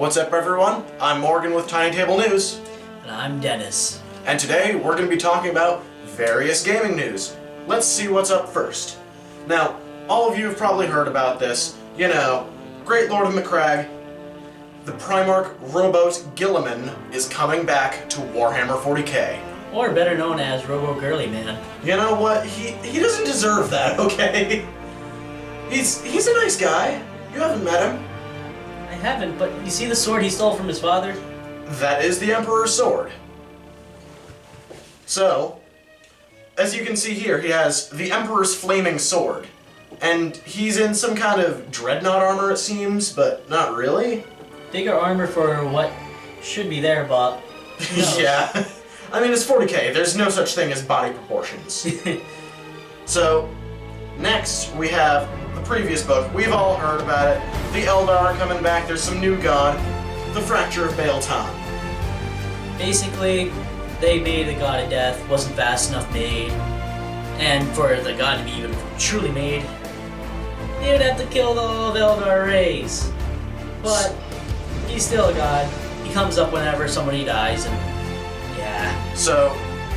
What's up, everyone? I'm Morgan with Tiny Table News. And I'm Dennis. And today we're going to be talking about various gaming news. Let's see what's up first. Now, all of you have probably heard about this. You know, Great Lord of McCrag, the Primarch Revolt Gilliman is coming back to Warhammer 40k. Or better known as Robo Girly Man. You know what? He doesn't deserve that, okay? He's a nice guy. You haven't met him. I haven't, but you see the sword he stole from his father? That is the Emperor's sword. So, as you can see here, he has the Emperor's flaming sword. And he's in some kind of dreadnought armor, it seems, but not really. Bigger armor for what should be there, but... Yeah. I mean, it's 40k. There's no such thing as body proportions. So, next we have the previous book. We've all heard about it. The Eldar coming back. There's some new god. The Fracture of Baal-Tan. Basically, they made a god of death. Wasn't fast enough made. And for the god to be even truly made, they would have to kill all the Eldar race. But he's still a god. He comes up whenever somebody dies, and yeah. So,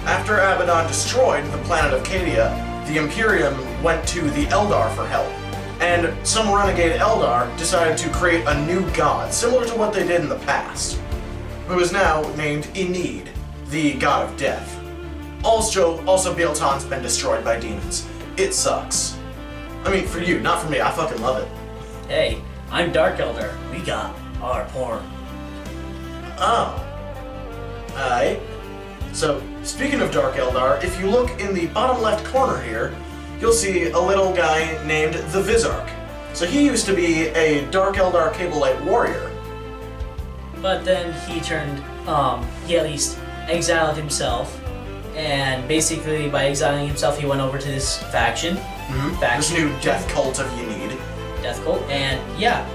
after Abaddon destroyed the planet of Cadia, the Imperium went to the Eldar for help. And some renegade Eldar decided to create a new god, similar to what they did in the past, who is now named Enid, the god of death. Also Baal-Tan's been destroyed by demons. It sucks. I mean, for you, not for me. I fucking love it. Hey, I'm Dark Elder. We got our porn. Oh. Alright. So, speaking of Dark Eldar, if you look in the bottom left corner here, you'll see a little guy named the Vizark. So he used to be a Dark Eldar Cable Light warrior. But then he turned, he at least exiled himself. And basically, by exiling himself, he went over to this faction. Mm-hmm. This new death cult of Yenid. Death cult, and yeah,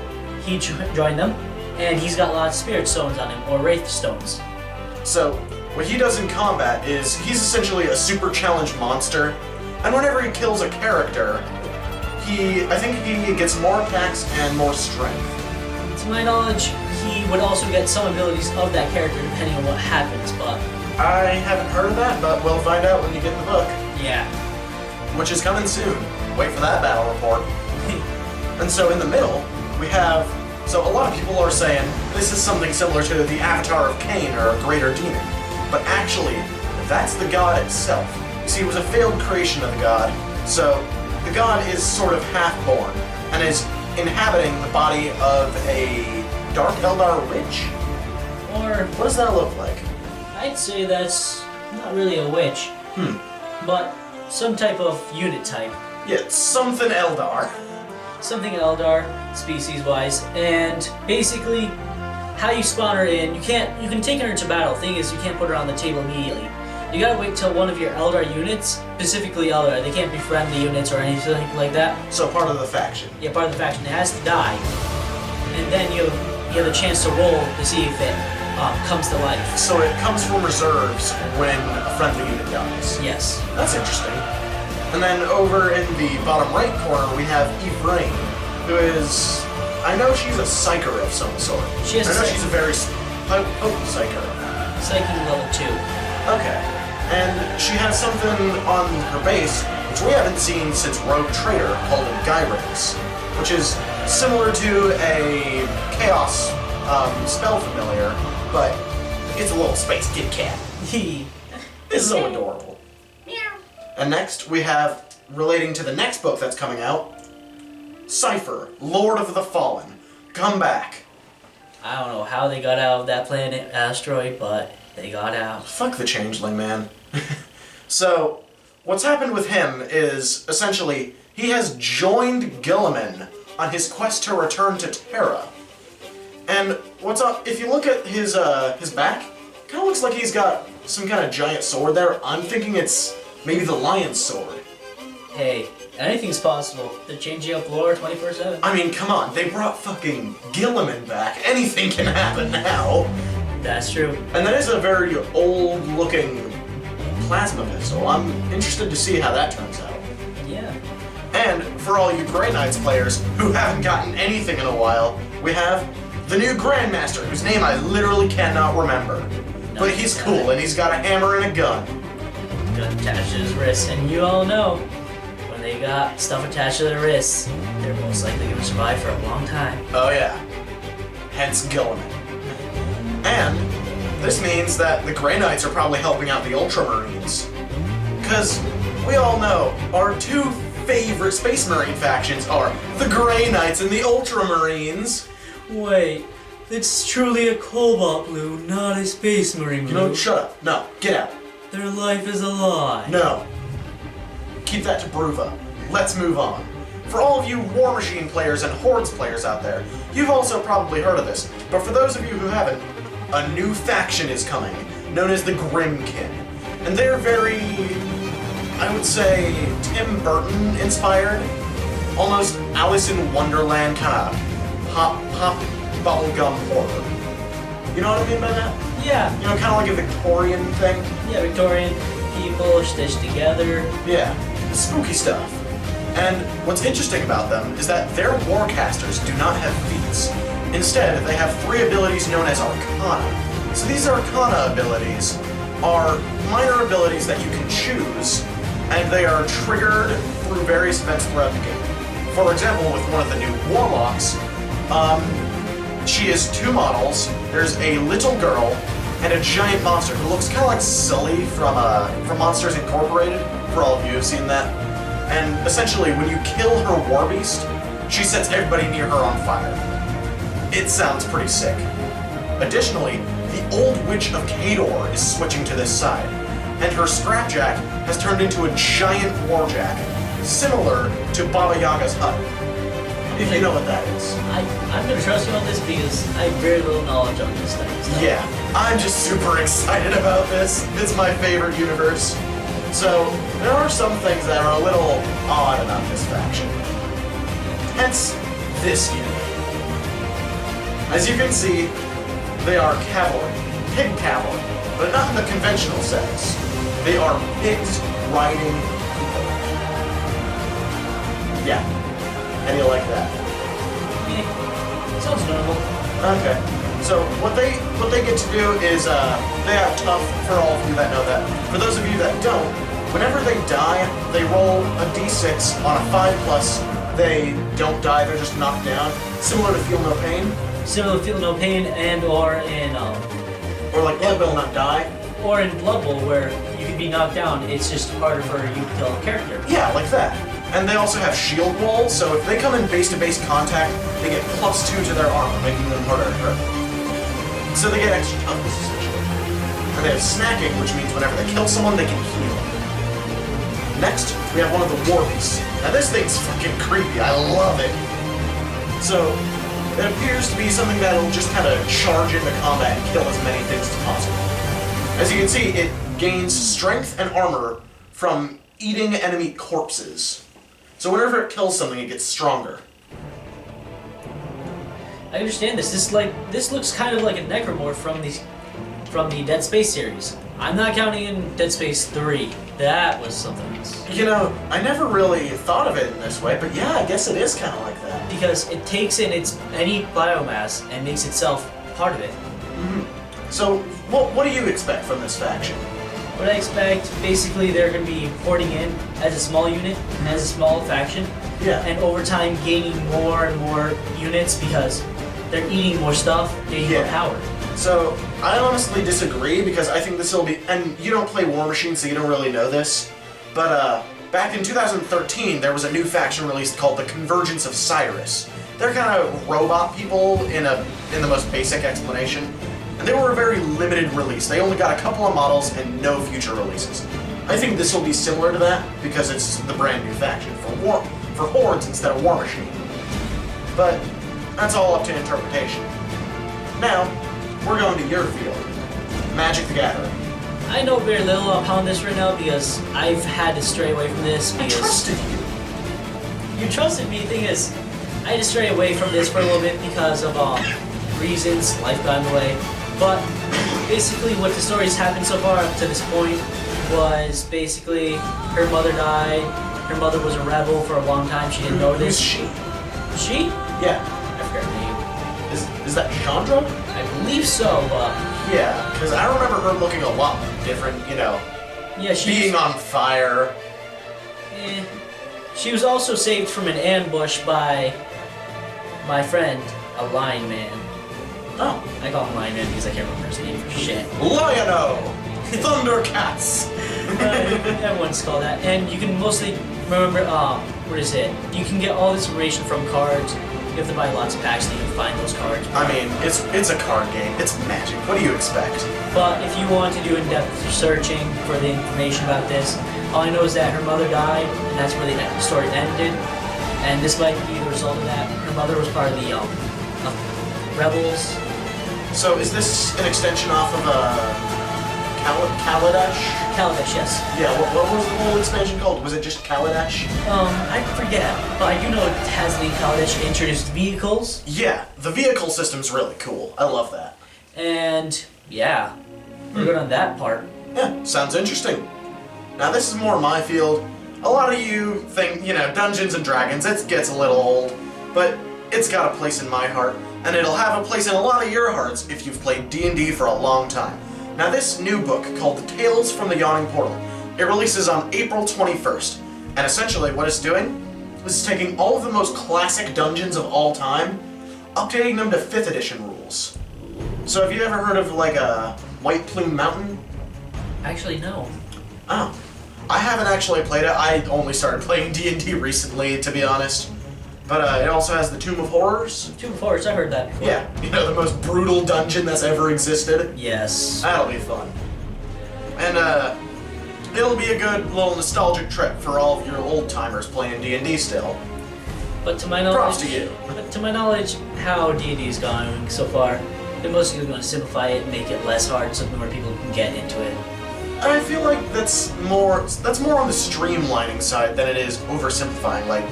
he joined them. And he's got lots of spirit stones on him, or wraith stones. So, what he does in combat is he's essentially a super challenge monster, and whenever he kills a character, I think he gets more attacks and more strength. To my knowledge, he would also get some abilities of that character depending on what happens, but... I haven't heard of that, but we'll find out when you get the book. Yeah. Which is coming soon. Wait for that battle report. And so in the middle, we have... So a lot of people are saying this is something similar to the Avatar of Cain or a greater demon. But actually, that's the god itself. You see, it was a failed creation of the god, so the god is sort of half-born and is inhabiting the body of a Dark Eldar witch? Or... What does that look like? I'd say that's not really a witch. But some type of unit type. Yeah, something Eldar. Something Eldar, species-wise, and basically, how you spawn her in, you can take her into battle. Thing is, you can't put her on the table immediately. You gotta wait till one of your Eldar units, specifically Eldar, they can't be friendly units or anything like that. So part of the faction. Yeah, part of the faction. It has to die, and then you have a chance to roll to see if it comes to life. So it comes from reserves when a friendly unit dies. Yes. That's interesting. And then over in the bottom right corner, we have Yvraine, who is... I know she's a psyker of some sort. She has I know she's a very potent psyker. Psychic level 2. Okay. And she has something on her base, which we haven't seen since Rogue Trader, called a Gyrax, which is similar to a Chaos spell familiar, but it's a little space kitty cat. It's so adorable. And next, we have, relating to the next book that's coming out, Cypher, Lord of the Fallen. Come back. I don't know how they got out of that planet asteroid, but they got out. Fuck the Changeling, man. So, what's happened with him is, essentially, he has joined Gilliman on his quest to return to Terra. And what's up, if you look at his back, it kind of looks like he's got some kind of giant sword there. I'm thinking it's maybe the lion's sword. Hey, anything's possible. They're changing up lore 24/7. I mean, come on, they brought fucking Gilliman back. Anything can happen now. That's true. And that is a very old-looking plasma pistol. I'm interested to see how that turns out. Yeah. And for all you Grey Knights players who haven't gotten anything in a while, we have the new Grandmaster, whose name I literally cannot remember. But he's cool, and he's got a hammer and a gun. Gun attached to his wrist, and you all know, when they got stuff attached to their wrists, they're most likely going to survive for a long time. Oh yeah. Hence Gilliman. And this means that the Grey Knights are probably helping out the Ultramarines. Because we all know our two favorite Space Marine factions are the Grey Knights and the Ultramarines. Wait, it's truly a cobalt blue, not a space marine blue. No, shut up. No, get out. Their life is a lie. No. Keep that to Bruva. Let's move on. For all of you War Machine players and Hordes players out there, you've also probably heard of this, but for those of you who haven't, a new faction is coming, known as the Grymkin. And they're very, I would say, Tim Burton inspired. Almost Alice in Wonderland kind of pop bubblegum horror. You know what I mean by that? Yeah. You know, kind of like a Victorian thing? Yeah, Victorian people stitched together. Yeah, spooky stuff. And what's interesting about them is that their warcasters do not have feats. Instead, they have 3 abilities known as Arcana. So these Arcana abilities are minor abilities that you can choose, and they are triggered through various events throughout the game. For example, with one of the new Warlocks, she has 2 models. There's a little girl and a giant monster who looks kind of like Sully from Monsters Incorporated, for all of you who've seen that. And essentially, when you kill her war beast, she sets everybody near her on fire. It sounds pretty sick. Additionally, the Old Witch of Kador is switching to this side, and her Scrapjack has turned into a giant warjack, similar to Baba Yaga's hut. If you know what that is. I'm gonna trust you on this because I have very little knowledge on this thing. So. Yeah, I'm just super excited about this. It's my favorite universe. So, there are some things that are a little odd about this faction. Hence, this unit. As you can see, they are cavalry, pig cavalry, but not in the conventional sense. They are pigs riding people. Yeah. How do you like that? Yeah, sounds normal. Okay. So what they get to do is they have tough, for all of you that know that. For those of you that don't, whenever they die, they roll a d6 on a 5+. They don't die, they're just knocked down. Similar to Feel No Pain. Similar to Feel No Pain and or in Or like Blood Will Not Die. Or in Blood Bowl where you can be knocked down, it's just harder for you to kill a character. Yeah, like that. And they also have shield wall, so if they come in base-to-base contact, they get +2 to their armor, making them harder to hurt. So they get extra toughness, essentially. And they have snacking, which means whenever they kill someone, they can heal. Next, we have one of the war beasts. Now this thing's fucking creepy, I love it. So, it appears to be something that'll just kind of charge into combat and kill as many things as possible. As you can see, it gains strength and armor from eating enemy corpses. So whenever it kills something, it gets stronger. I understand this. This looks kind of like a necromorph from the Dead Space series. I'm not counting in Dead Space 3. That was something else. You know, I never really thought of it in this way, but yeah, I guess it is kind of like that. Because it takes in any biomass and makes itself part of it. Mm-hmm. So, what do you expect from this faction? What I expect, basically, they're going to be porting in as a small unit, as a small faction, Yeah. and over time gaining more and more units because they're eating more stuff, gaining more power. So, I honestly disagree because I think this will be, and you don't play War Machine, so you don't really know this, but back in 2013, there was a new faction released called the Convergence of Cyrus. They're kind of robot people in the most basic explanation. And they were a very limited release. They only got a couple of models and no future releases. I think this will be similar to that because it's the brand new faction for Hordes instead of War Machine. But that's all up to interpretation. Now, we're going to your field, Magic the Gathering. I know very little upon this right now because I've had to stray away from this because... I trusted you. You trusted me. The thing is, I had to stray away from this for a little bit because of reasons, life got in the way. But basically what the story's happened so far up to this point was basically her mother died. Her mother was a rebel for a long time. She didn't know this. Who's she? She? Yeah. I forgot her name. Is that Chandra? I believe so, but Yeah, because I remember her looking a lot different, you know, yeah, being on fire. She was also saved from an ambush by my friend, a Lion Man. Oh. I call him Lion Man because I can't remember his name for shit. Lion-O! Thundercats! Everyone's called that. And you can mostly remember, what is it? You can get all this information from cards. You have to buy lots of packs so you can find those cards. I mean, it's a card game. It's Magic. What do you expect? But if you want to do in-depth searching for the information about this, all I know is that her mother died, and that's where the story ended. And this might be the result of that. Her mother was part of the rebels. So is this an extension off of Kaladesh? Kaladesh, yes. Yeah, what was the whole expansion called? Was it just Kaladesh? I forget, but I do know it has the Kaladesh introduced vehicles. Yeah, the vehicle system's really cool. I love that. And, yeah, we're good on that part. Yeah, sounds interesting. Now this is more my field. A lot of you think, you know, Dungeons and Dragons, it gets a little old, but it's got a place in my heart, and it'll have a place in a lot of your hearts if you've played D&D for a long time. Now this new book, called The Tales from the Yawning Portal, it releases on April 21st, and essentially what it's doing is taking all of the most classic dungeons of all time, updating them to 5th edition rules. So have you ever heard of, like, a White Plume Mountain? Actually, no. Oh. I haven't actually played it. I only started playing D&D recently, to be honest. But it also has the Tomb of Horrors. Tomb of Horrors, I heard that before. Yeah, you know, the most brutal dungeon that's ever existed. Yes. That'll be fun. And it'll be a good little nostalgic trip for all of your old-timers playing D&D still. But to my knowledge, Props to you. But to my knowledge, how D&D's going so far, they're mostly going to simplify it, make it less hard, so more people can get into it. I feel like that's more on the streamlining side than it is oversimplifying. Like,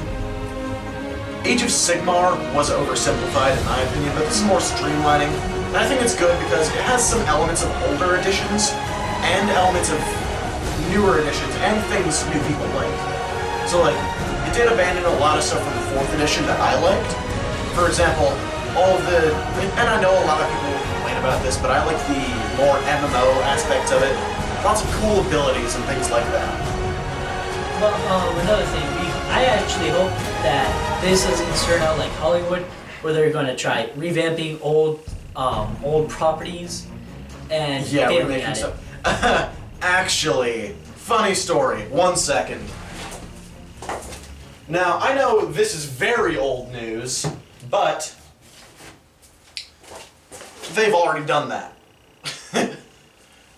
Age of Sigmar was oversimplified in my opinion, but this is more streamlining. And I think it's good because it has some elements of older editions and elements of newer editions and things new people like. So like, it did abandon a lot of stuff from the 4th edition that I liked. For example, and I know a lot of people complain about this, but I like the more MMO aspect of it. Lots of cool abilities and things like that. Well, another thing, I actually hope that this doesn't turn out like Hollywood, where they're going to try revamping old properties and failing at it. Actually, funny story. 1 second. Now, I know this is very old news, but they've already done that.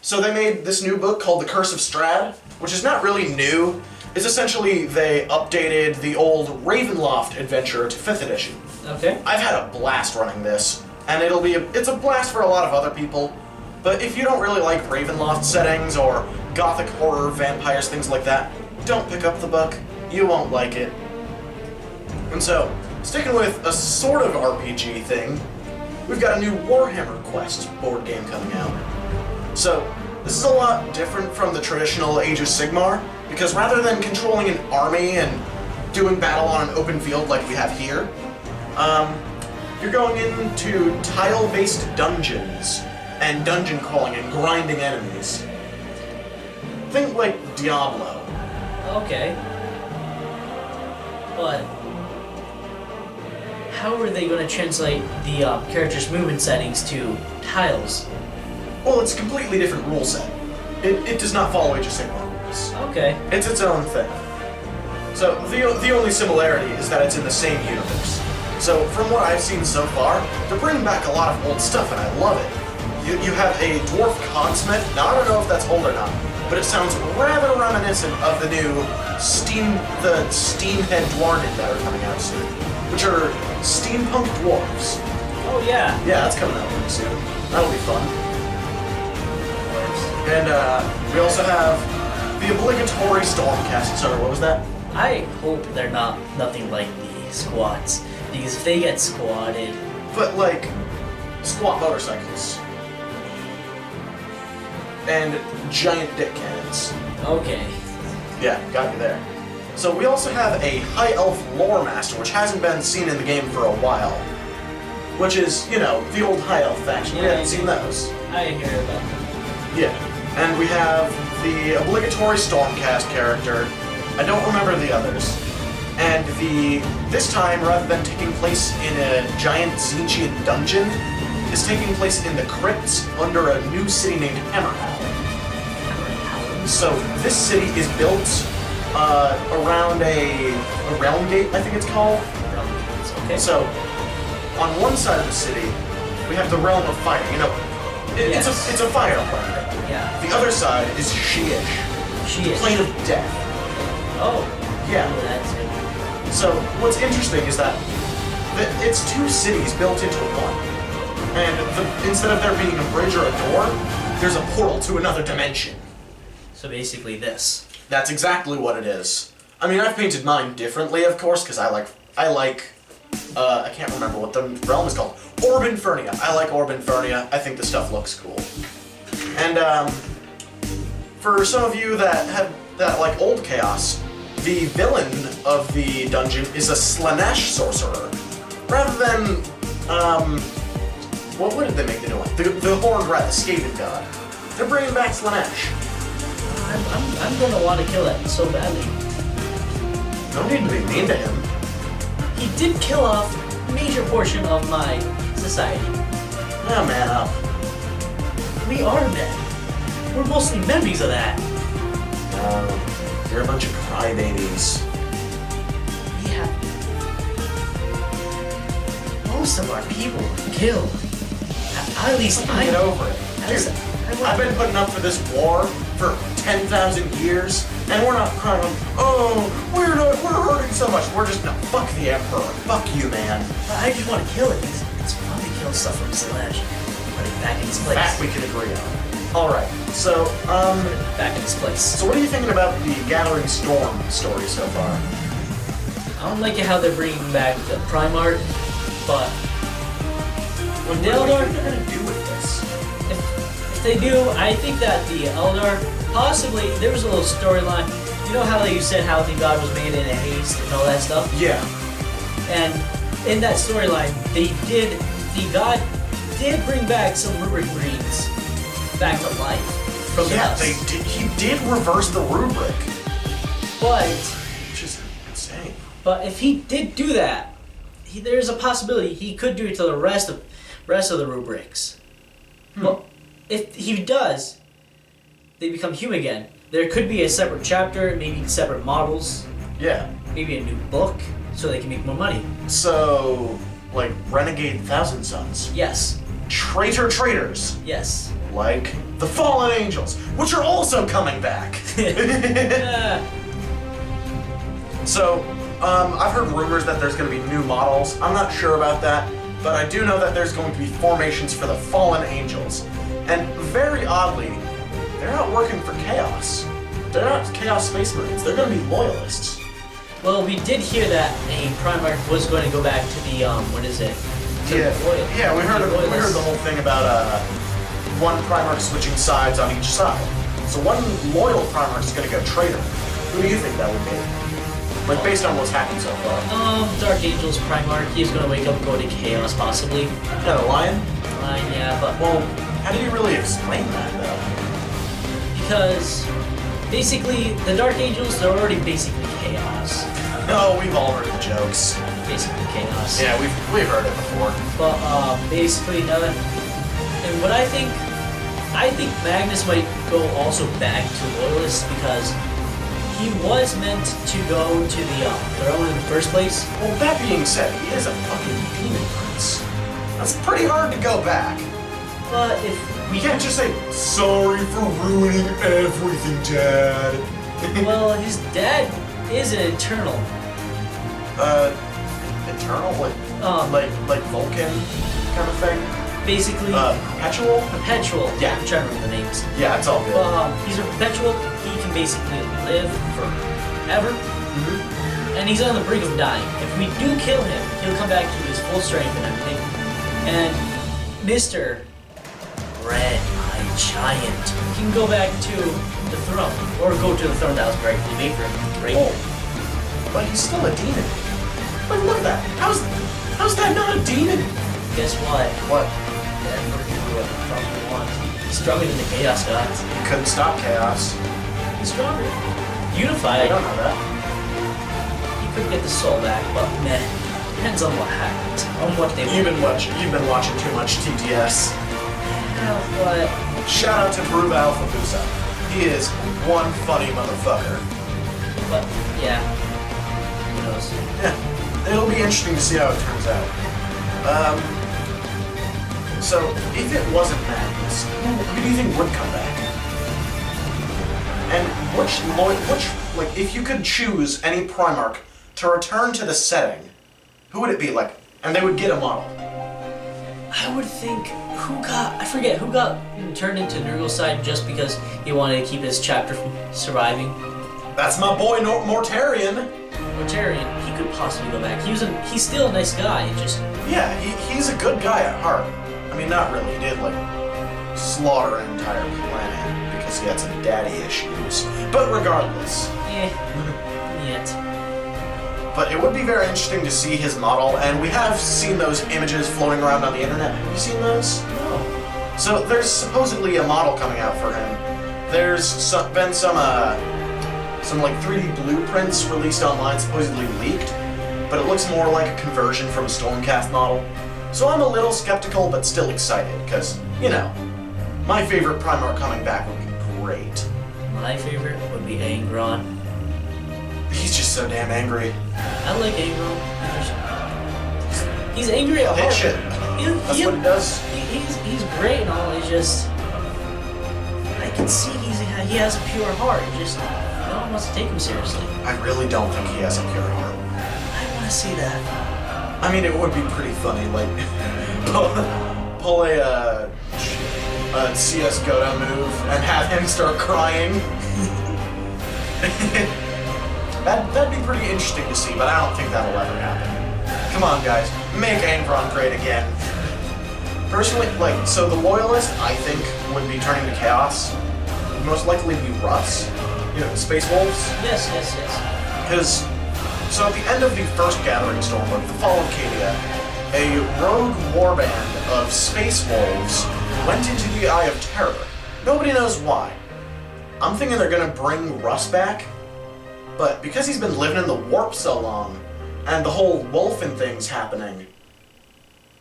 So they made this new book called The Curse of Strahd, which is not really new. It's essentially they updated the old Ravenloft adventure to 5th edition. Okay. I've had a blast running this, and it's a blast for a lot of other people. But if you don't really like Ravenloft settings or gothic horror, vampires, things like that, don't pick up the book. You won't like it. And so, sticking with a sort of RPG thing, we've got a new Warhammer Quest board game coming out. So, this is a lot different from the traditional Age of Sigmar, because rather than controlling an army and doing battle on an open field like we have here, you're going into tile-based dungeons and dungeon crawling and grinding enemies. Think like Diablo. Okay. But how are they going to translate the character's movement settings to tiles? Well, it's a completely different rule set. It does not follow Age of Sigmar rules. Okay. It's its own thing. So the only similarity is that it's in the same universe. So from what I've seen so far, they're bringing back a lot of old stuff, and I love it. You have a dwarf cogsmith. Now I don't know if that's old or not, but it sounds rather reminiscent of the new Steamhead Dwarven that are coming out soon, which are steampunk dwarves. Oh yeah. Yeah, that's coming out pretty soon. That'll be fun. And we also have the obligatory Stormcast. Sorry, what was that? I hope they're nothing like the squats, because if they get squatted... But like, squat motorcycles. And giant dick cannons. Okay. Yeah, got you there. So we also have a High Elf Lore Master, which hasn't been seen in the game for a while. which is, you know, the old High Elf faction. We Yeah, haven't seen those. I hear about them. Yeah. And we have the obligatory Stormcast character. I don't remember the others. And this time, rather than taking place in a giant Zinchian dungeon, is taking place in the crypts under a new city named Hammerhal. So this city is built around a realm gate, I think it's called. Okay. So on one side of the city, we have the realm of fire. You know, it's a fire planet. Yeah. The other side is Shyish, the plane of death. Oh. Yeah. Oh, that's it. So what's interesting is that it's two cities built into one. And instead of there being a bridge or a door, there's a portal to another dimension. So basically this. That's exactly what it is. I mean, I've painted mine differently, of course, because I can't remember what the realm is called. Orb Infernia. I like Orb Infernia. I think the stuff looks cool. And for some of you that like old Chaos, the villain of the dungeon is a Slanesh sorcerer. Rather than what did they make the new one? The Horned Rat, the Skaven God. They're bringing back Slanesh. I'm gonna want to kill it so badly. No need to be mean to him. He did kill off a major portion of my society. Now man up. We are men. We're mostly memories of that. You're a bunch of crybabies. Yeah. Most of our people were killed. At least Get over it. Dude, I've been putting up for this war for 10,000 years, and we're not crying, oh, we're hurting so much. We're just, no, fuck the Emperor. Fuck you, man. I just want to kill it. It's fun to kill stuff from Slash. Put it back in its place. That we can agree on. Alright, so, back in its place. So what are you thinking about the Gathering Storm story so far? I don't like it how they're bringing back the Primarch, but What the do you Eldar, think they're gonna do with this? if they do, I think that the Eldar, possibly, there was a little storyline. You know how you said how the god was made in a haste and all that stuff? Yeah. And in that storyline, the god did bring back some rubric greens back to life from the Yeah, dust. he did reverse the rubric. But Which is insane. But if he did do that, there's a possibility he could do it to the rest of the rubrics. Well, if he does, they become human again. There could be a separate chapter, maybe separate models, Yeah. maybe a new book, so they can make more money. So, like, Renegade Thousand Sons. Yes. Traitor traitors. Yes. Like the Fallen Angels, which are also coming back. So, I've heard rumors that there's going to be new models. I'm not sure about that, but I do know that there's going to be formations for the Fallen Angels. And very oddly, they're not working for Chaos. They're not Chaos Space Marines. They're going to be loyalists. Well, we did hear that a Primarch was going to go back to the what is it? To Yeah, the loyal- yeah. We heard loyalists. the whole thing about one Primarch switching sides on each side. So one loyal Primarch is going to go traitor. Who do you think that would be? Like based on what's happened so far. Dark Angel's Primarch. He's going to wake up and go to Chaos, possibly. Yeah, the Lion. Yeah, but Well, how do you really explain that though? because basically the Dark Angels, they're already basically Chaos. No, we've all heard the jokes. Basically Chaos. Yeah, we've heard it before. But basically no. And what I think Magnus might go also back to Loyalists because he was meant to go to the throne in the first place. Well, that being said, he is a fucking demon prince. That's pretty hard to go back. But if We can't just say, sorry for ruining everything, Dad. well, his dad is an Eternal. Eternal? Like Vulcan kind of thing? Basically, Perpetual? Perpetual. Yeah. I'm trying to remember the names. Yeah, it's all good. He's a Perpetual. He can basically live forever. Mm-hmm. And he's on the brink of dying. If we do kill him, he'll come back to his full strength and everything. And Mr. Red-Eyed Giant can go back to the throne. Or go to the throne that was rightfully made for him. Right? Oh, but he's still a demon. Like, look at that. How's that not a demon? guess what? What? The Emperor can do what the fuck he wants. He's stronger than the Chaos Gods. He couldn't stop chaos. He's stronger. I Unified. don't know that. He could get the soul back, but meh. Depends on what happens. On what they You've been watching too much TTS. What? Shout out to Brew Alpha Busa. He is one funny motherfucker. But yeah. Who knows? Yeah. It'll be interesting to see how it turns out. So if it wasn't Magnus, who do you think would come back? And which like if you could choose any Primarch to return to the setting, who would it be? Like, and they would get a model. I would think I forget who got turned into Nurgle's side just because he wanted to keep his chapter from surviving. That's my boy Mortarion. Mortarion, he could possibly go back. He's still a nice guy, just Yeah, he's a good guy at heart. I mean, not really. He did like slaughter an entire planet because he had some daddy issues. But regardless. Yet. But it would be very interesting to see his model, and we have seen those images floating around on the internet. Have you seen those? No. So there's supposedly a model coming out for him. There's been some like 3D blueprints released online, supposedly leaked, but it looks more like a conversion from a Stormcast model. So I'm a little skeptical, but still excited, because, you know, my favorite Primarch coming back would be great. My favorite would be Angron. He's just so damn angry. I like Angron. He's angry at Hit heart. shit. That's what he does. He's great and all. He's just, I can see he has a pure heart. Just no one wants to take him seriously. I really don't think he has a pure heart. I want to see that. I mean, it would be pretty funny, like, pull a CS Godo move and have him start crying. That'd be pretty interesting to see, but I don't think that'll ever happen. Come on, guys, make Angron great again. Personally, like, so the Loyalist, I think, would be turning to Chaos. Would most likely be Russ, you know, the Space Wolves. Yes. Because, so at the end of the first Gathering Storm, like the Fall of Cadia, a rogue warband of Space Wolves went into the Eye of Terror. Nobody knows why. I'm thinking they're gonna bring Russ back, but because he's been living in the warp so long, and the whole wolfen thing's happening,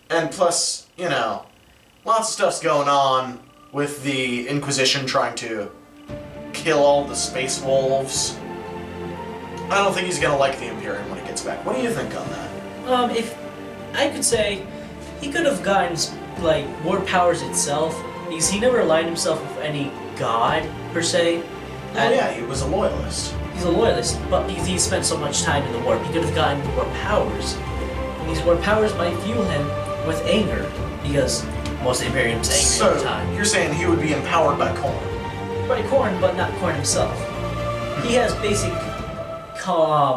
and plus, you know, lots of stuff's going on with the Inquisition trying to kill all the Space Wolves, I don't think he's gonna like the Imperium when he gets back. What do you think on that? If I could say, he could have gotten like war powers itself because he never aligned himself with any god per se. Oh yeah, he was a loyalist. He's a loyalist, but because he spent so much time in the warp, he could have gotten more powers. And these war powers might fuel him with anger because most of the Imperium's angry all the time. So you're saying he would be empowered by Korn? By Korn, but not Korn himself. He has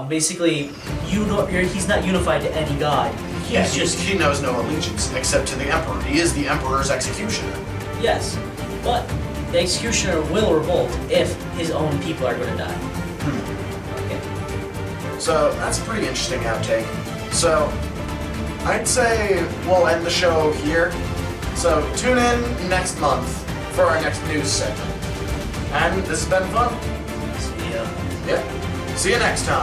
basically, he's not unified to any god. Yeah, he knows no allegiance except to the Emperor. He is the Emperor's executioner. Yes, but the executioner will revolt if his own people are going to die. Okay. So that's a pretty interesting outtake. So I'd say we'll end the show here. So tune in next month for our next news segment. And this has been fun. See ya. Yep. See you next time.